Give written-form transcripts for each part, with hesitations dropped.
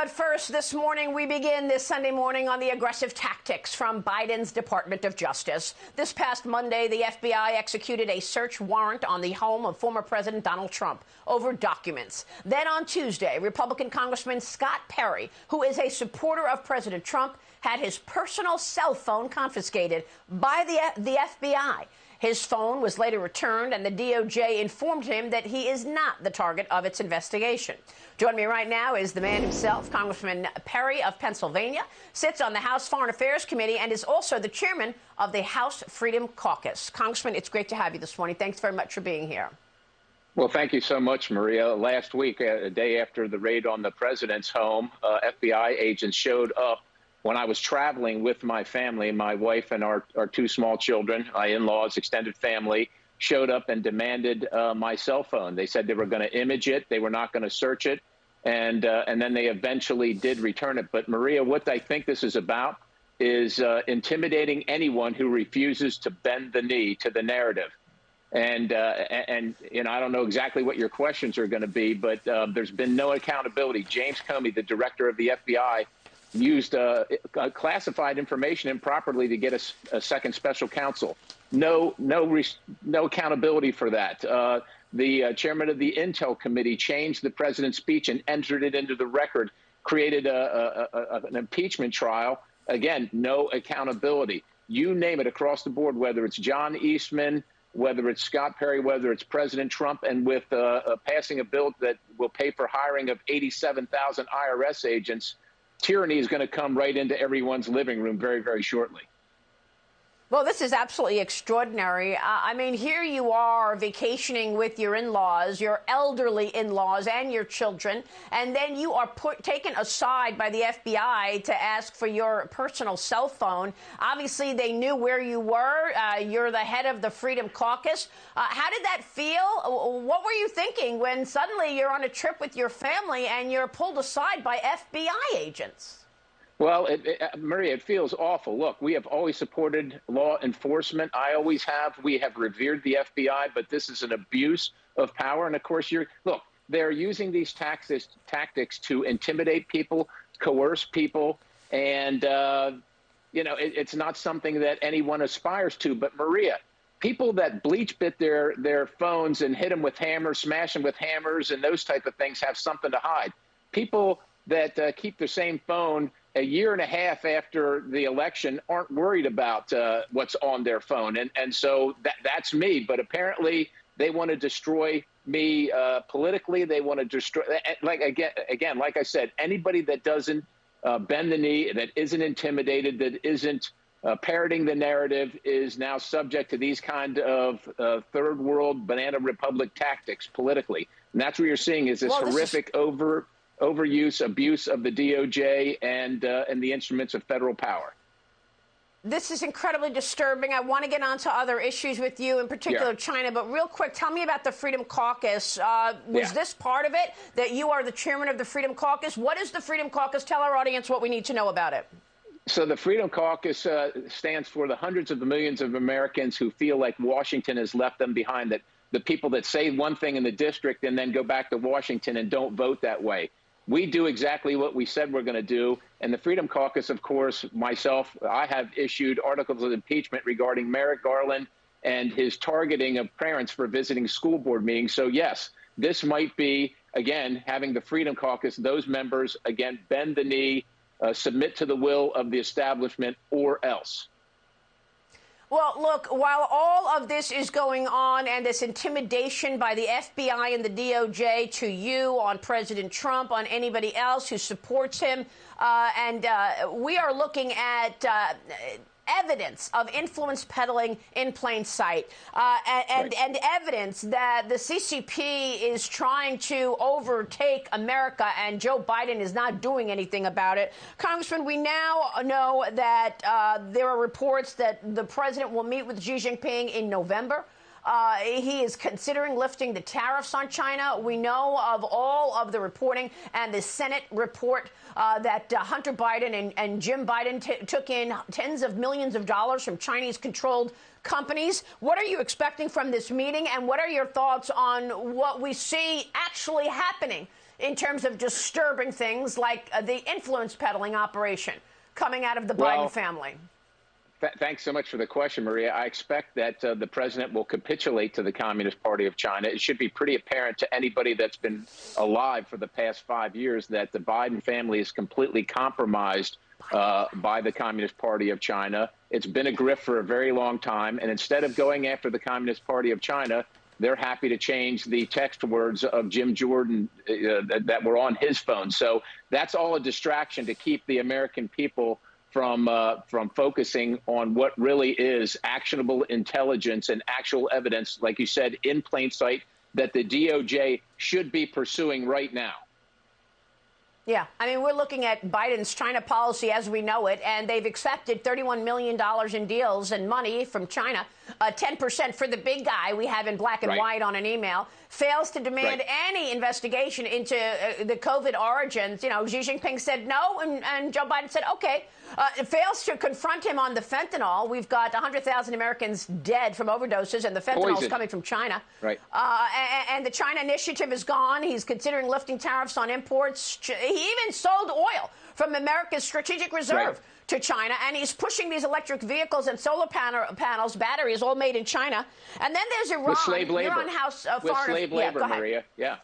But first, this morning, we begin this Sunday morning on the aggressive tactics from Biden's Department of Justice. This past Monday, the FBI executed a search warrant on the home of former President Donald Trump over documents. Then on Tuesday, Republican Congressman Scott Perry, who is a supporter of President Trump, had his personal cell phone confiscated by the FBI. His phone was later returned, and the DOJ informed him that he is not the target of its investigation. Joining me right now is the man himself, Congressman Perry of Pennsylvania, sits on the House Foreign Affairs Committee, and is also the chairman of the House Freedom Caucus. Congressman, it's great to have you this morning. Thanks very much for being here. Well, thank you so much, Maria. Last week, a day after the raid on the president's home, FBI agents showed up when I was traveling with my family. My wife and our two small children, my in-laws, extended family, showed up and demanded my cell phone. They said they were going to image it. They were not going to search it. And then they eventually did return it. But, Maria, what I think this is about is intimidating anyone who refuses to bend the knee to the narrative. And you know, I don't know exactly what your questions are going to be, but there's been no accountability. James Comey, the director of the FBI, used classified information improperly to get a second special counsel. No accountability for that. The chairman of the Intel Committee changed the president's speech and entered it into the record, created an impeachment trial. Again, no accountability. You name it across the board, whether it's John Eastman, whether it's Scott Perry, whether it's President Trump, and with passing a bill that will pay for hiring of 87,000 IRS agents, tyranny is going to come right into everyone's living room very, very shortly. Well, this is absolutely extraordinary. I mean, here you are vacationing with your in-laws, your elderly in-laws and your children, and then you are taken aside by the FBI to ask for your personal cell phone. Obviously, they knew where you were. You're the head of the Freedom Caucus. How did that feel? What were you thinking when suddenly you're on a trip with your family and you're pulled aside by FBI agents? Well, Maria, it feels awful. Look, we have always supported law enforcement. I always have. We have revered the FBI, but this is an abuse of power. And of course, look, they're using these tactics to intimidate people, coerce people. And, you know, it's not something that anyone aspires to. But Maria, people that bleach bit their phones and hit them with hammers, smash them with hammers and those type of things have something to hide. People that keep the same phone a year and a half after the election aren't worried about what's on their phone. And so that's me. But apparently they want to destroy me politically. They want to destroy, like I said, anybody that doesn't bend the knee, that isn't intimidated, that isn't parroting the narrative is now subject to these kind of third world banana republic tactics politically. And that's what you're seeing is this horrific overuse, abuse of the DOJ and the instruments of federal power. This is incredibly disturbing. I want to get on to other issues with you, in particular China, but real quick, tell me about the Freedom Caucus. Was this part of it, that you are the chairman of the Freedom Caucus? What is the Freedom Caucus? Tell our audience what we need to know about it. So the Freedom Caucus stands for the hundreds of millions of Americans who feel like Washington has left them behind, that the people that say one thing in the district and then go back to Washington and don't vote that way. We do exactly what we said we're going to do. And the Freedom Caucus, of course, myself, I have issued articles of impeachment regarding Merrick Garland and his targeting of parents for visiting school board meetings. So, yes, this might be, again, having the Freedom Caucus, those members, again, bend the knee, submit to the will of the establishment or else. Well, look, while all of this is going on and this intimidation by the FBI and the DOJ to you, on President Trump, on anybody else who supports him, we are looking at evidence of influence peddling in plain sight, and evidence that the CCP is trying to overtake America and Joe Biden is not doing anything about it. Congressman, we now know that there are reports that the president will meet with Xi Jinping in November. He is considering lifting the tariffs on China. We know of all of the reporting and the Senate report that Hunter Biden and Jim Biden took in tens of millions of dollars from Chinese-controlled companies. What are you expecting from this meeting, and what are your thoughts on what we see actually happening in terms of disturbing things like the influence peddling operation coming out of the Biden family? Thanks so much for the question, Maria. I expect that the president will capitulate to the Communist Party of China. It should be pretty apparent to anybody that's been alive for the past 5 years that the Biden family is completely compromised by the Communist Party of China. It's been a grift for a very long time. And instead of going after the Communist Party of China, they're happy to change the text words of Jim Jordan that were on his phone. So that's all a distraction to keep the American people from focusing on what really is actionable intelligence and actual evidence, like you said, in plain sight, that the DOJ should be pursuing right now. Yeah, I mean, we're looking at Biden's China policy as we know it, and they've accepted $31 million in deals and money from China, 10% for the big guy we have in black and white on an email, fails to demand any investigation into the COVID origins. You know, Xi Jinping said no, and Joe Biden said, okay. It fails to confront him on the fentanyl. We've got 100,000 Americans dead from overdoses, and the fentanyl is coming from China. Right. And the China initiative is gone. He's considering lifting tariffs on imports. He even sold oil from America's strategic reserve to China, and he's pushing these electric vehicles and solar panels, batteries, all made in China. And then there's Iran. With slave labor. You're on House with slave labor, Maria. Yeah,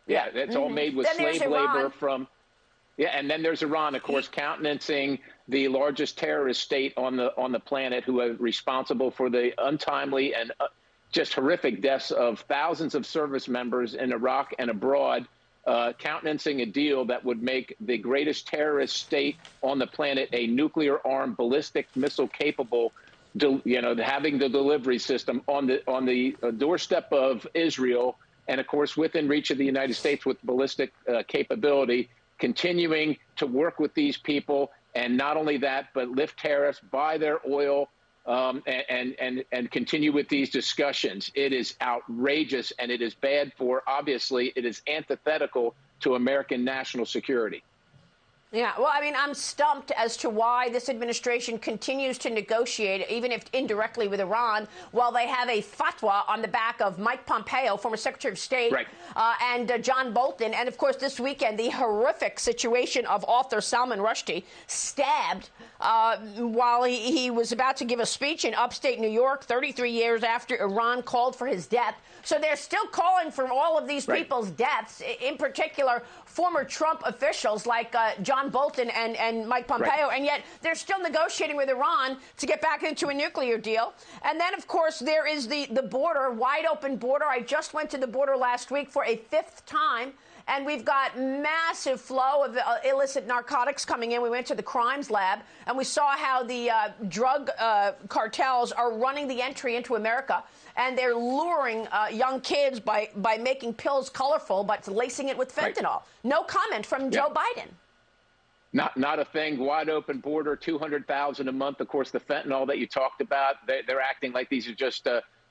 it's all made with slave labor from... Yeah, and then there's Iran, of course, countenancing the largest terrorist state on the planet, who are responsible for the untimely and just horrific deaths of thousands of service members in Iraq and abroad, countenancing a deal that would make the greatest terrorist state on the planet a nuclear-armed, ballistic missile-capable, having the delivery system on the doorstep of Israel, and of course within reach of the United States with ballistic capability. Continuing to work with these people, and not only that, but lift tariffs, buy their oil, and continue with these discussions. It is outrageous, and it is bad for, obviously, it is antithetical to American national security. Yeah, well, I mean, I'm stumped as to why this administration continues to negotiate, even if indirectly, with Iran, while they have a fatwa on the back of Mike Pompeo, former Secretary of State, and John Bolton. And, of course, this weekend, the horrific situation of author Salman Rushdie stabbed while he was about to give a speech in upstate New York, 33 years after Iran called for his death. So they're still calling for all of these people's deaths, in particular former Trump officials like John Bolton and Mike Pompeo, and yet they're still negotiating with Iran to get back into a nuclear deal. And then, of course, there is the border, wide open border. I just went to the border last week for a 5th time, and we've got massive flow of illicit narcotics coming in. We went to the crimes lab, and we saw how the drug cartels are running the entry into America, and they're luring young kids by making pills colorful, but lacing it with fentanyl. No comment from Joe Biden. Not a thing. Wide open border, 200,000 a month. Of course, the fentanyl that you talked about, they're acting like these are just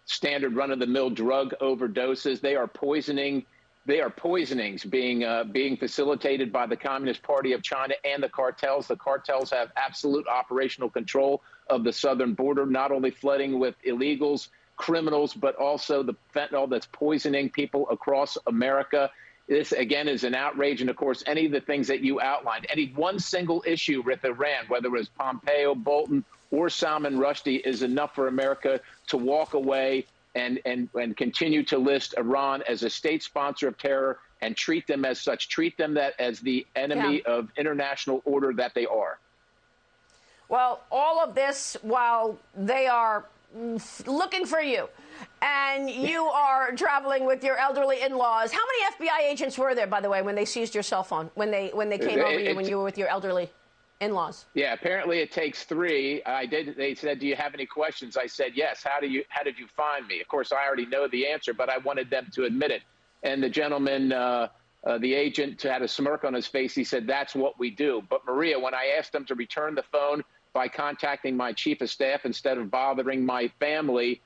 standard run-of-the-mill drug overdoses. They are poisoning. They are poisonings being facilitated by the Communist Party of China and the cartels. The cartels have absolute operational control of the southern border, not only flooding with illegals, criminals, but also the fentanyl that's poisoning people across America. This, again, is an outrage. And, of course, any of the things that you outlined, any one single issue with Iran, whether it was Pompeo, Bolton, or Salman Rushdie, is enough for America to walk away and continue to list Iran as a state sponsor of terror and treat them as such, treat them as the enemy of international order that they are. Well, all of this while they are looking for you, and you are traveling with your elderly in-laws. How many FBI agents were there, by the way, when they seized your cell phone, when they came over you, when you were with your elderly in-laws? Yeah, apparently it takes 3. They said, do you have any questions? I said, yes. How did you find me? Of course, I already know the answer, but I wanted them to admit it. And the gentleman, the agent, had a smirk on his face. He said, that's what we do. But Maria, when I asked them to return the phone by contacting my chief of staff instead of bothering my family,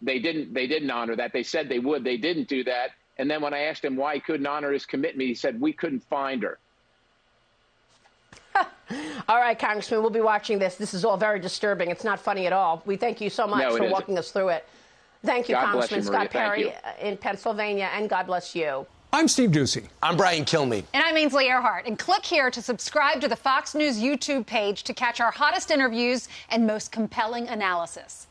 they didn't honor that. They said they would. They didn't do that. And then when I asked him why he couldn't honor his commitment, he said, we couldn't find her. All right, Congressman, we'll be watching this. This is all very disturbing. It's not funny at all. We thank you so much for walking us through it. Thank you, Congressman Scott Perry in Pennsylvania, and God bless you. I'm Steve Doocy. I'm Brian Kilmeade. And I'm Ainsley Earhart. And click here to subscribe to the Fox News YouTube page to catch our hottest interviews and most compelling analysis.